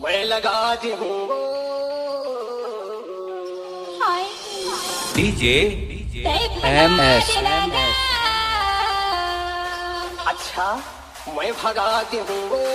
मैं लगा दी हूँ डीजे MS अच्छा मैं भगाती हूँ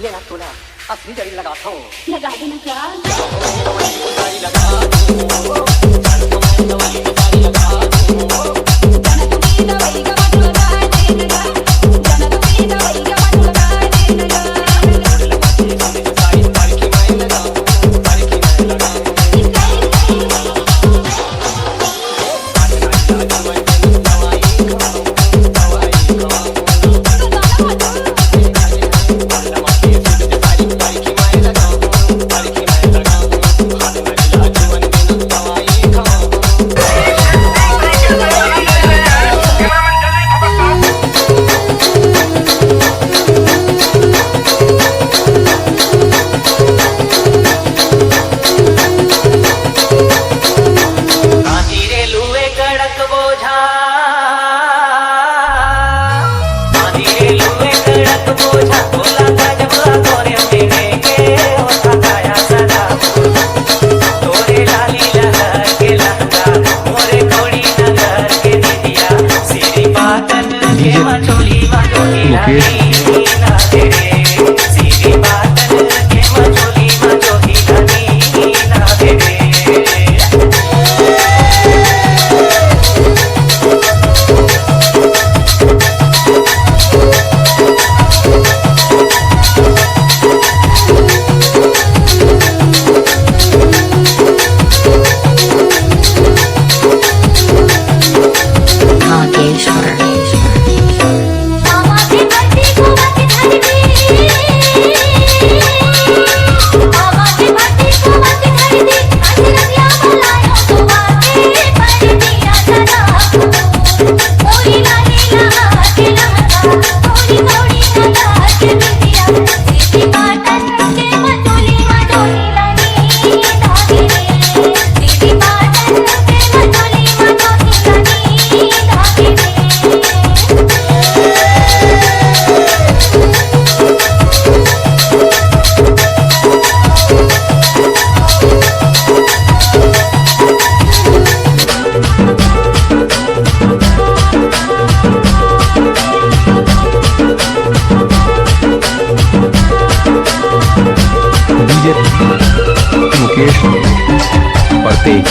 लेना तोला असली जड़ी लगाता हूँ लगा देना क्या मुकेश मोबाइल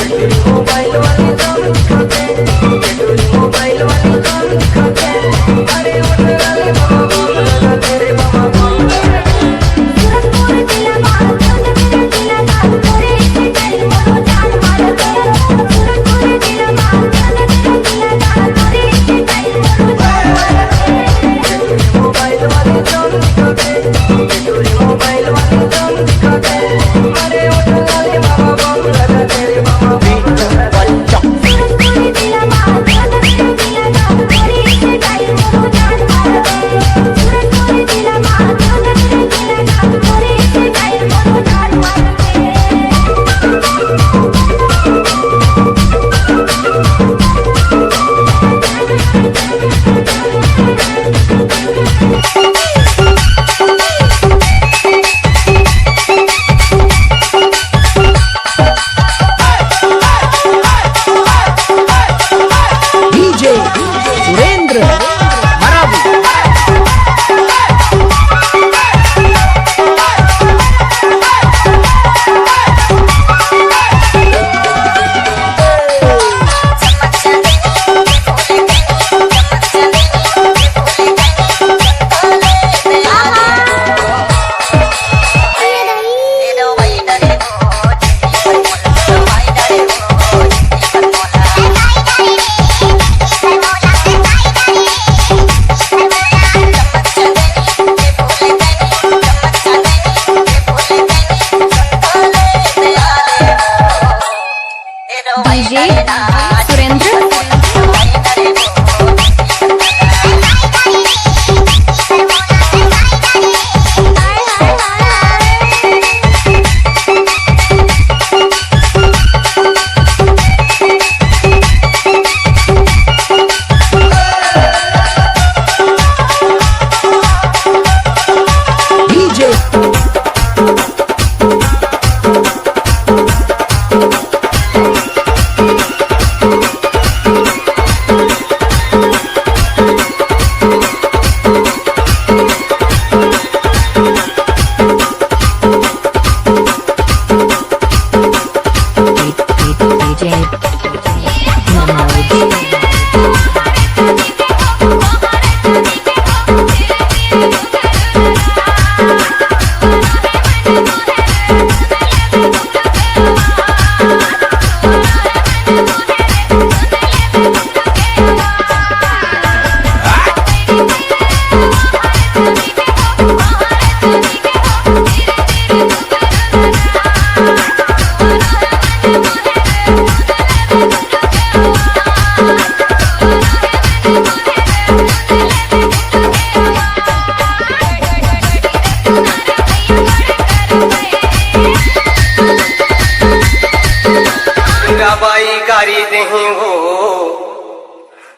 गाड़ी नहीं हो,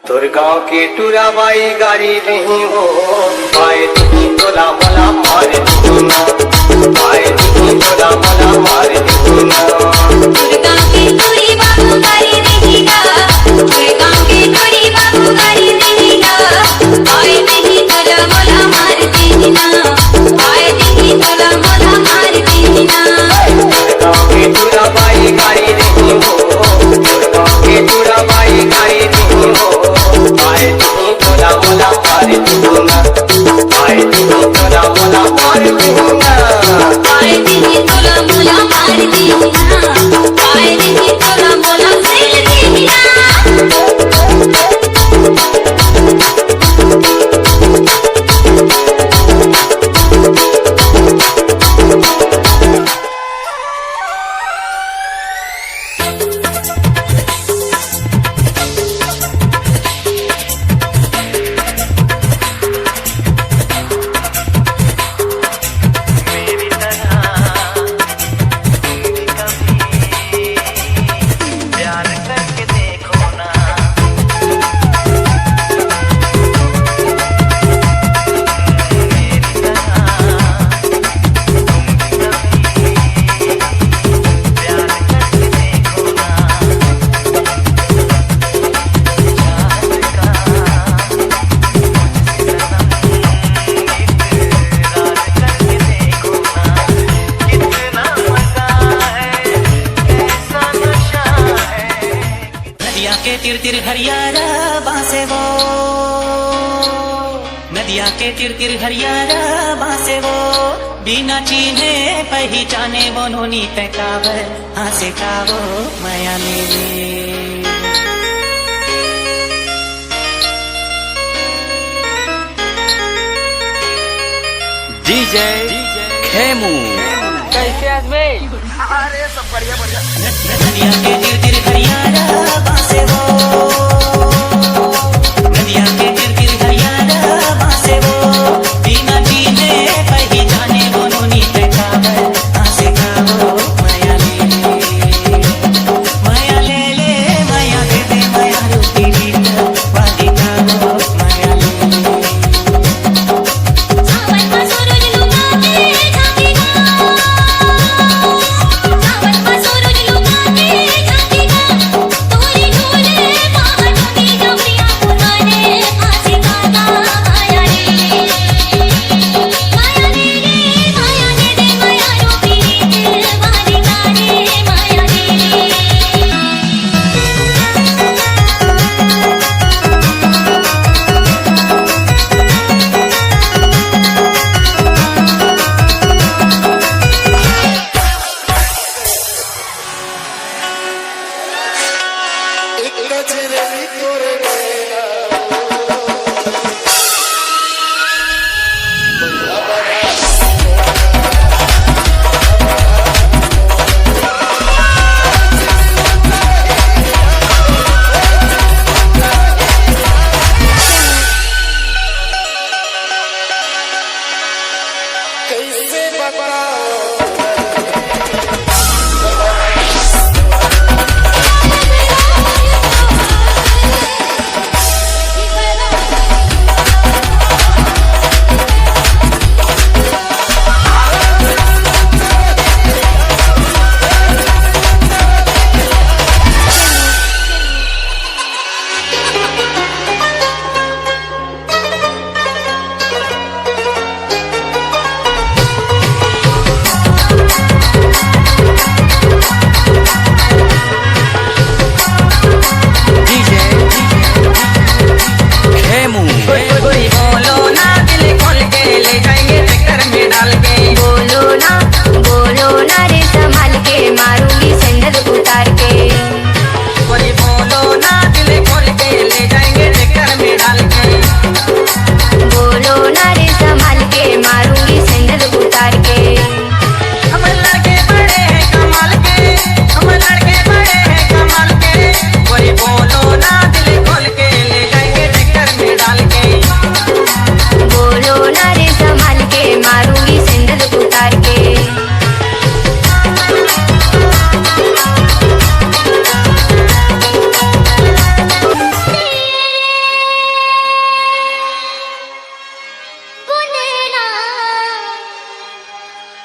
तोर गाँव के टूरा बाई गाड़ी नहीं हो। पाए नहीं तोला मोला मार दूना, पाए नहीं तोला मोला मार दूना। तोर गाँव के टूरी बाबू गाड़ी नहीं गा, तोर गाँव के टूरी बाबू गाड़ी नहीं गा। पाए नहीं तोला मोला मार देना, पाए नहीं तोला मोला मार देना। तोर गाँव के टूरा बाई गाड़ी नहीं हो, तोर गाँव के टूरा बाई गाड़ी नहीं हो। पाए नहीं तोला मोला मार दूना, पाए नहीं तोला मोला मार दूना। पाए नहीं तोला मोला मार देना, पाए नहीं तोला मोला सेल देना। तिर तिर हरियारा बासे वो, नदिया के तिर तिर हरियारा बासे वो। बिना चीने पहचाने वो नोनी तकावर हासे कावो माया ले। डीजे खेमू। कैसे आदमी? नदिया के तिर तिर हरियारा बासे वो, नदिया के तिर तिर हरियारा बासे वो। बिना चीने पहचाने वो नोनी तकावर हासे कावो माया ले। माया ले ले माया दे दे माया रूपी गीत वाली कावो माया ले। सावन में सूरज लुका के झांकेगा, सावन में सूरज लुका के झांकेगा। तोरी ढोले बाहर की डमरिया पुराने हासे गाना माया ले। माया ले ले माया दे दे माया रूपी गीत वाली गाने माया ले।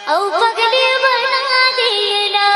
औ पगली बना देला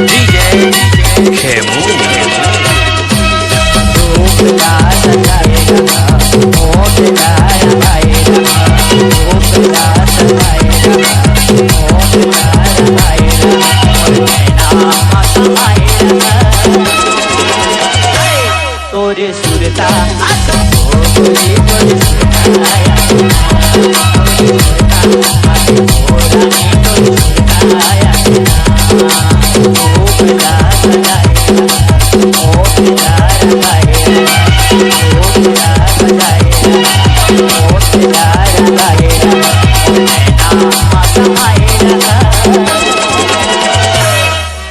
DJ Khemu. तोरे सुरता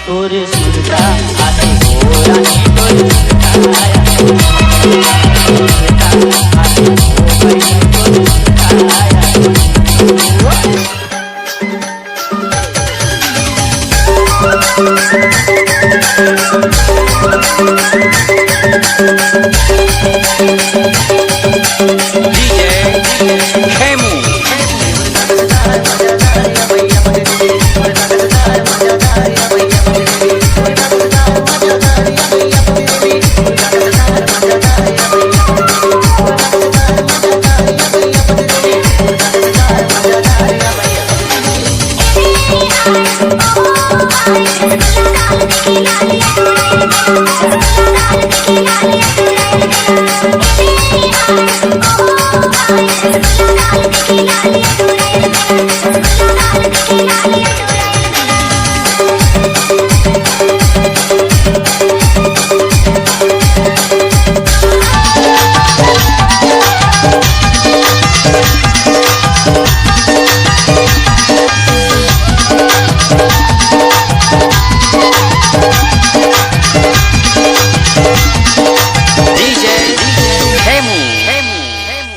तोरे सुरता आती गोरा DJ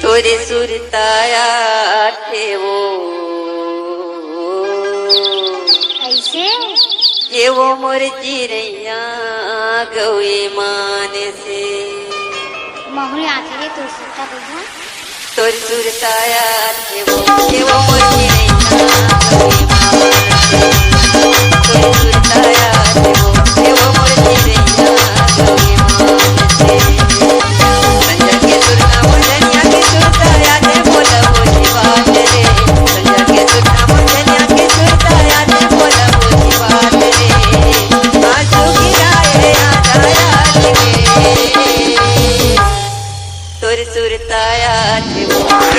तोरे सुरताया ठेवो ऐसे ये वो मोर चिड़ैया गौए मान से महुल आखिर तो सुता बुझा तोर सुरताया ठेवो ये वो मोर चिड़ैया गौए मान से तोर सुरताया ठेवो ये वो मोर चिड़ैया गौए मान से संजा के सुरना मुझनिया के सुरताया ने बोला बोली बात रे संजा के सुरना मुझनिया के सुरताया ने बोला बोली बात रे आंसू गिराए आया लगे तोर सुरताया थे वो मोर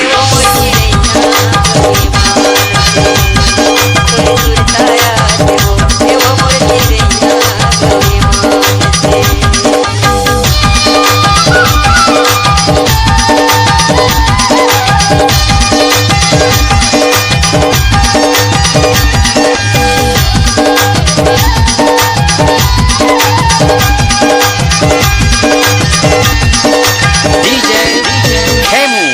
चिड़ैया गौए मान से तोर सुरताया थे वो मोर चिड़ैया गौए मान से DJ Khemu.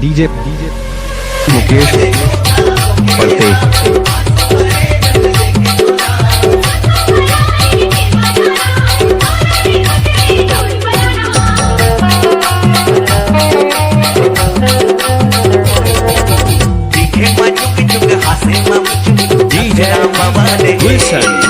DJ BLP DJ Mukesh Partesh DJ Wilson.